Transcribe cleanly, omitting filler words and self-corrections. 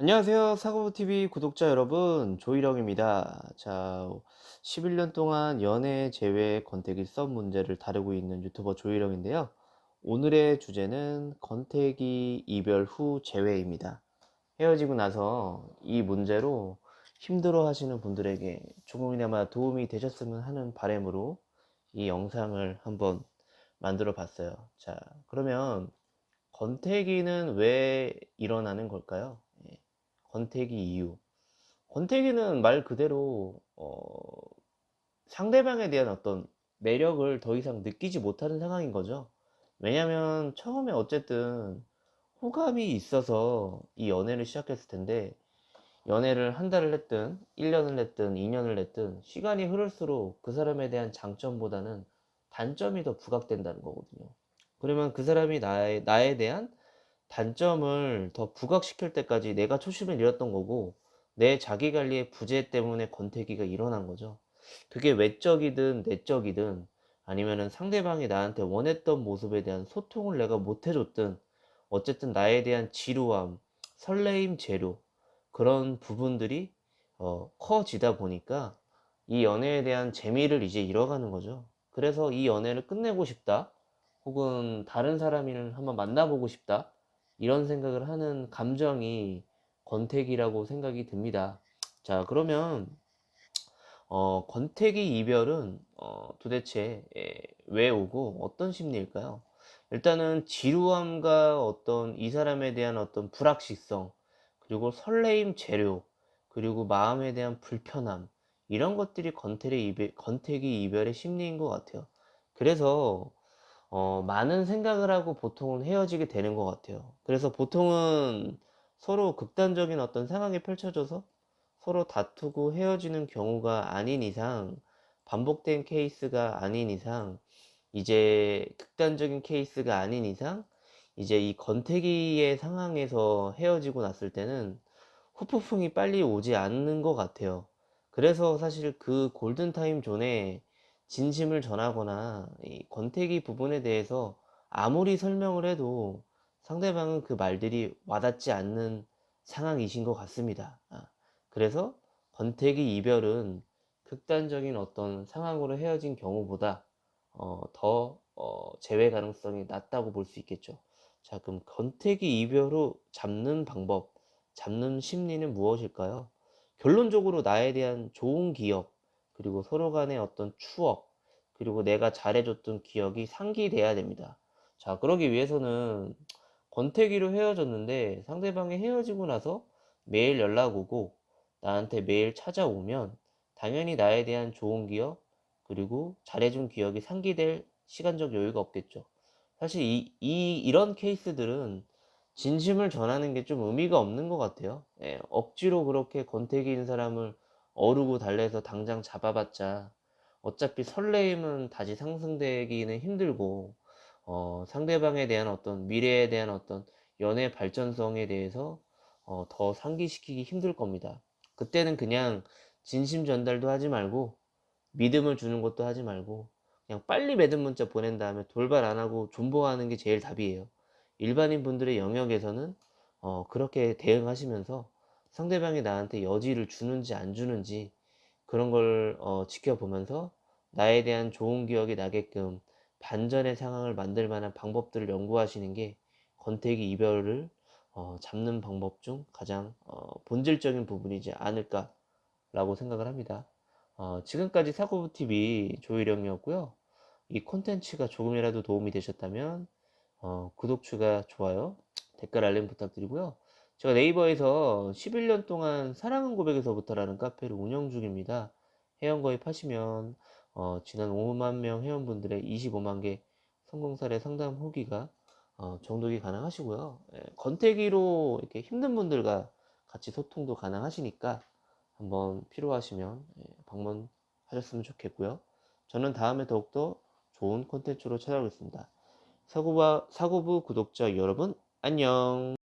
안녕하세요. 사고TV 구독자 여러분, 조일영입니다. 자, 11년 동안 연애 제외 권태기 썸 문제를 다루고 있는 유튜버 조일영인데요. 오늘의 주제는 권태기 이별 후 재회입니다. 헤어지고 나서 이 문제로 힘들어 하시는 분들에게 조금이나마 도움이 되셨으면 하는 바람으로 이 영상을 한번 만들어 봤어요. 자, 그러면 권태기는 왜 일어나는 걸까요? 예, 권태기 이유. 권태기는 말 그대로 상대방에 대한 어떤 매력을 더 이상 느끼지 못하는 상황인 거죠. 왜냐면 처음에 어쨌든 호감이 있어서 이 연애를 시작했을 텐데, 연애를 한 달을 했든 1년을 했든 2년을 했든 시간이 흐를수록 그 사람에 대한 장점보다는 단점이 더 부각된다는 거거든요. 그러면 그 사람이 나에 대한 단점을 더 부각시킬 때까지 내가 초심을 잃었던 거고, 내 자기관리의 부재 때문에 권태기가 일어난 거죠. 그게 외적이든 내적이든, 아니면은 상대방이 나한테 원했던 모습에 대한 소통을 내가 못 해줬든, 어쨌든 나에 대한 지루함, 설레임 제로, 그런 부분들이 커지다 보니까 이 연애에 대한 재미를 이제 잃어가는 거죠. 그래서 이 연애를 끝내고 싶다, 혹은 다른 사람을 한번 만나보고 싶다, 이런 생각을 하는 감정이 권태기라고 생각이 듭니다. 자, 그러면 권태기 이별은 도대체 왜 오고 어떤 심리일까요? 일단은 지루함과 어떤 이 사람에 대한 어떤 불확실성, 그리고 설레임 재료, 그리고 마음에 대한 불편함, 이런 것들이 권태기 이별의 심리인 것 같아요. 그래서 많은 생각을 하고 보통은 헤어지게 되는 것 같아요. 그래서 보통은 서로 극단적인 어떤 상황이 펼쳐져서 서로 다투고 헤어지는 경우가 아닌 이상, 반복된 케이스가 아닌 이상, 이제 극단적인 케이스가 아닌 이상, 이제 이 권태기의 상황에서 헤어지고 났을 때는 후폭풍이 빨리 오지 않는 것 같아요. 그래서 사실 그 골든타임 존에 진심을 전하거나 이 권태기 부분에 대해서 아무리 설명을 해도 상대방은 그 말들이 와닿지 않는 상황이신 것 같습니다. 그래서 권태기 이별은 극단적인 어떤 상황으로 헤어진 경우보다 더 재회 가능성이 낮다고 볼 수 있겠죠. 자, 그럼 권태기 이별 후 잡는 방법, 잡는 심리는 무엇일까요? 결론적으로 나에 대한 좋은 기억, 그리고 서로 간의 어떤 추억, 그리고 내가 잘해줬던 기억이 상기돼야 됩니다. 자, 그러기 위해서는 권태기로 헤어졌는데 상대방이 헤어지고 나서 매일 연락 오고 나한테 매일 찾아오면 당연히 나에 대한 좋은 기억, 그리고 잘해준 기억이 상기될 시간적 여유가 없겠죠. 사실 이런 케이스들은 진심을 전하는 게 좀 의미가 없는 것 같아요. 예, 억지로 그렇게 권태기인 사람을 어르고 달래서 당장 잡아봤자 어차피 설레임은 다시 상승되기는 힘들고, 상대방에 대한 어떤 미래에 대한 어떤 연애 발전성에 대해서 더 상기시키기 힘들 겁니다. 그때는 그냥 진심 전달도 하지 말고 믿음을 주는 것도 하지 말고 그냥 빨리 매듭 문자 보낸 다음에 돌발 안 하고 존버하는 게 제일 답이에요. 일반인 분들의 영역에서는 그렇게 대응하시면서 상대방이 나한테 여지를 주는지 안 주는지 그런 걸 지켜보면서 나에 대한 좋은 기억이 나게끔 반전의 상황을 만들 만한 방법들을 연구하시는 게 권태기 이별을 잡는 방법 중 가장 본질적인 부분이지 않을까라고 생각을 합니다. 지금까지 사고TV 조일영이었고요. 이 콘텐츠가 조금이라도 도움이 되셨다면 구독, 추가, 좋아요, 댓글 알림 부탁드리고요. 제가 네이버에서 11년 동안 사랑은 고백에서부터라는 카페를 운영 중입니다. 회원 가입하시면 지난 5만 명 회원분들의 25만 개 성공 사례 상담 후기가 정독이 가능하시고요. 예, 권태기로 이렇게 힘든 분들과 같이 소통도 가능하시니까 한번 필요하시면 방문하셨으면 좋겠고요. 저는 다음에 더욱더 좋은 콘텐츠로 찾아오겠습니다. 사고부 구독자 여러분, 안녕.